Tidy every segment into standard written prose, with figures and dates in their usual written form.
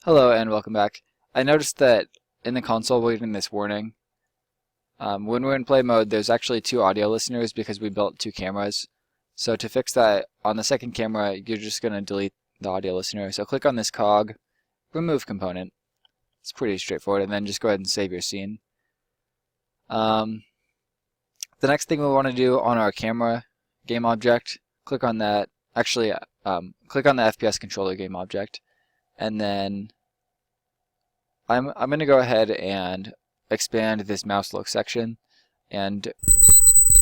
Hello and welcome back. I noticed that in the console we're getting this warning. When we're in play mode, there's actually two audio listeners because we built two cameras. So to fix that, on the second camera, you're just going to delete the audio listener. So click on this cog, remove component. It's pretty straightforward, and then just go ahead and save your scene. The next thing we want to do on our camera game object, click on that. Actually, click on the FPS controller game object, and then I'm going to go ahead and expand this mouse look section and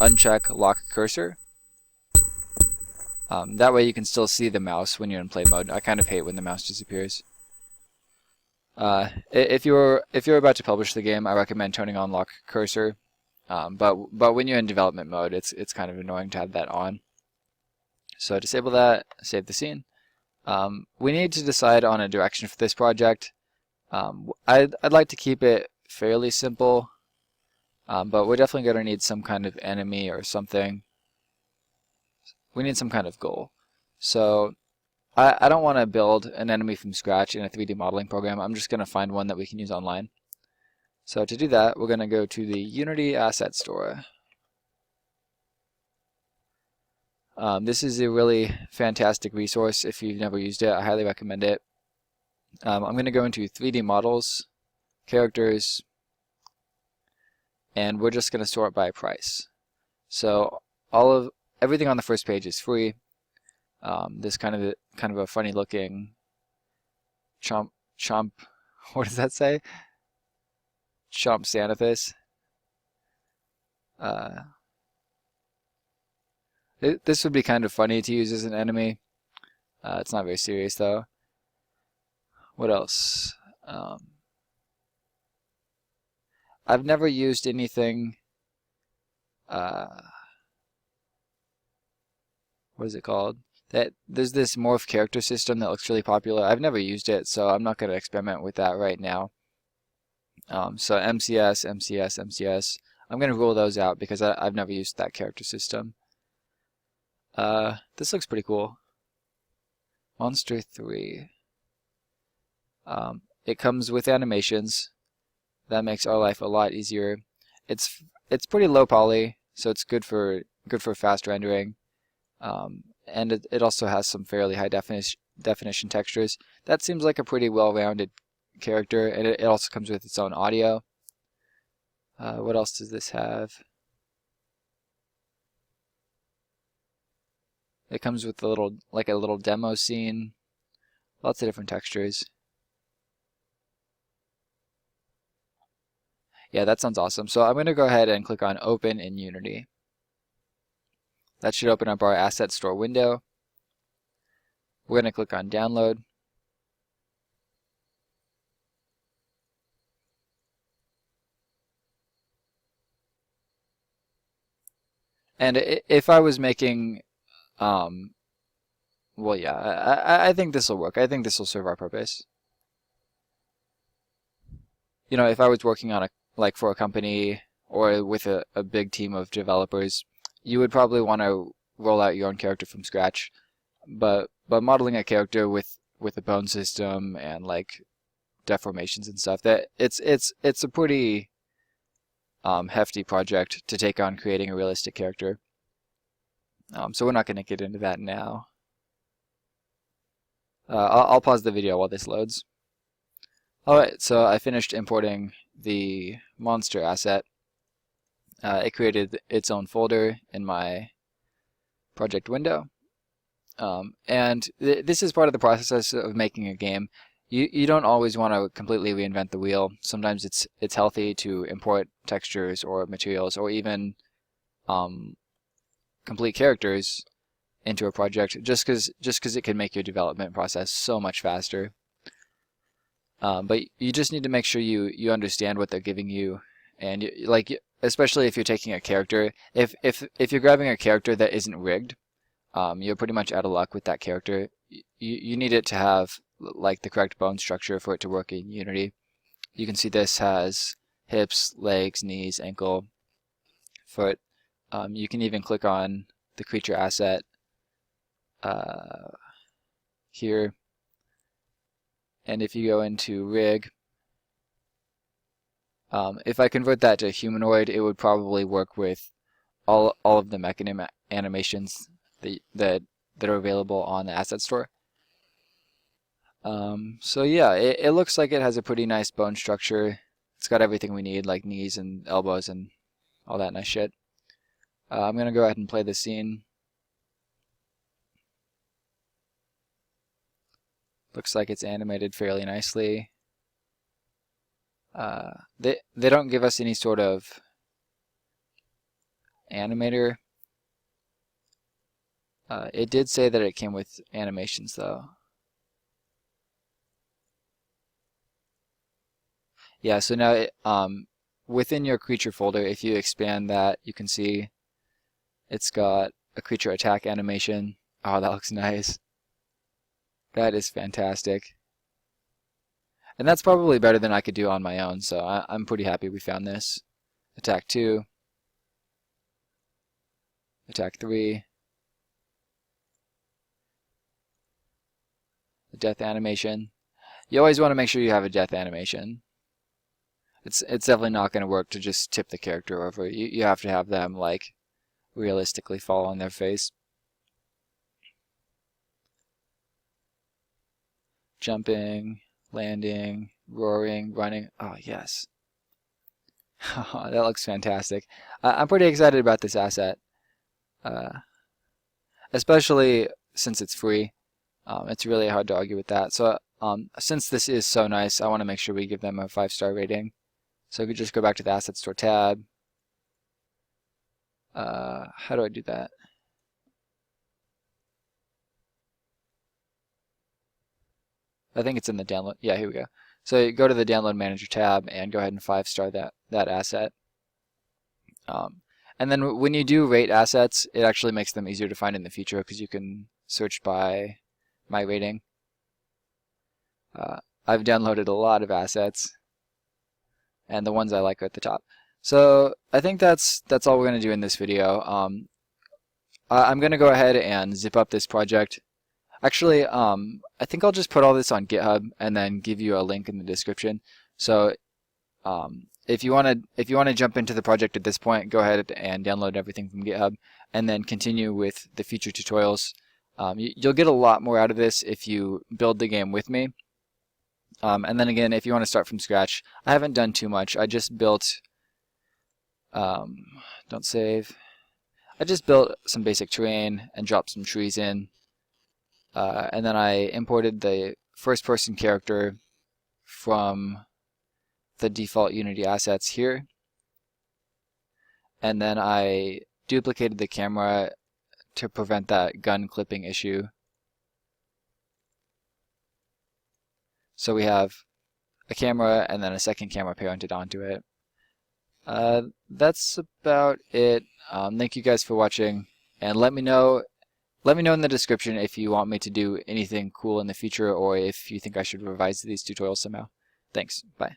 uncheck lock cursor. That way you can still see the mouse when you're in play mode. I kind of hate when the mouse disappears. If you're about to publish the game, I recommend turning on lock cursor. But when you're in development mode, it's kind of annoying to have that on. So disable that, save the scene. We need to decide on a direction for this project. I'd like to keep it fairly simple, but we're definitely going to need some kind of enemy or something. We need some kind of goal. So I don't want to build an enemy from scratch in a 3D modeling program. I'm just going to find one that we can use online. So to do that, we're going to go to the Unity Asset Store. This is a really fantastic resource. If you've never used it, I highly recommend it. I'm going to go into 3D models, characters, and we're just going to sort by price. So everything on the first page is free. This kind of a funny looking chomp. What does that say? Chomp Xanathus. This would be kind of funny to use as an enemy. It's not very serious though. What else? I've never used anything. What is it called? There's this morph character system that looks really popular. I've never used it, so I'm not going to experiment with that right now. So MCS, MCS, MCS. I'm going to rule those out because I've never used that character system. This looks pretty cool. Monster 3. It comes with animations. That makes our life a lot easier. It's pretty low poly, so it's good for fast rendering. And it also has some fairly high definition textures. That seems like a pretty well-rounded character, and it also comes with its own audio. What else does this have? It comes with a little demo scene. Lots of different textures. Yeah, that sounds awesome. So I'm going to go ahead and click on Open in Unity. That should open up our Asset Store window. We're going to click on Download. And if I was making, well, yeah, I think this will work. I think this will serve our purpose. You know, if I was working on for a company or with a big team of developers, you would probably want to roll out your own character from scratch. But modeling a character with a bone system and like deformations and stuff, that it's a pretty hefty project to take on creating a realistic character. So we're not going to get into that now. I'll pause the video while this loads. Alright, so I finished importing the monster asset. It created its own folder in my project window. And this is part of the process of making a game. You don't always want to completely reinvent the wheel. Sometimes it's healthy to import textures or materials or even complete characters into a project just because it can make your development process so much faster. But you just need to make sure you understand what they're giving you, and especially if you're taking a character. If you're grabbing a character that isn't rigged, you're pretty much out of luck with that character. You need it to have like the correct bone structure for it to work in Unity. You can see this has hips, legs, knees, ankle, foot. You can even click on the creature asset here, And if you go into rig, if I convert that to humanoid, it would probably work with all of the mechanism animations that are available on the asset store. So yeah, it looks like it has a pretty nice bone structure. It's got everything we need, like knees and elbows and all that nice shit. I'm gonna go ahead and play the scene. Looks like it's animated fairly nicely. They don't give us any sort of animator. It did say that it came with animations though. Yeah, so now within your creature folder, if you expand that, you can see it's got a creature attack animation. Oh, that looks nice. That is fantastic. And that's probably better than I could do on my own, so I'm pretty happy we found this. Attack 2. Attack 3. The death animation. You always want to make sure you have a death animation. It's definitely not going to work to just tip the character over. You have to have them, like, realistically fall on their face. Jumping, landing, roaring, running. Oh, yes. That looks fantastic. I'm pretty excited about this asset. Especially since it's free. It's really hard to argue with that. So since this is so nice, I want to make sure we give them a 5-star rating. So we could just go back to the Asset Store tab. How do I do that? I think it's in the download. Yeah, here we go. So you go to the Download Manager tab and go ahead and 5-star that asset. And then when you do rate assets, it actually makes them easier to find in the future because you can search by my rating. I've downloaded a lot of assets, and the ones I like are at the top. So I think that's all we're going to do in this video. I'm going to go ahead and zip up this project. Actually, I think I'll just put all this on GitHub and then give you a link in the description. So if you want to jump into the project at this point, go ahead and download everything from GitHub and then continue with the future tutorials. You'll get a lot more out of this if you build the game with me. And then again, if you want to start from scratch, I haven't done too much. I just built, don't save. I just built some basic terrain and dropped some trees in. And then I imported the first-person character from the default Unity assets here. And then I duplicated the camera to prevent that gun clipping issue. So we have a camera and then a second camera parented onto it. That's about it. Thank you guys for watching, and let me know in the description if you want me to do anything cool in the future or if you think I should revise these tutorials somehow. Thanks. Bye.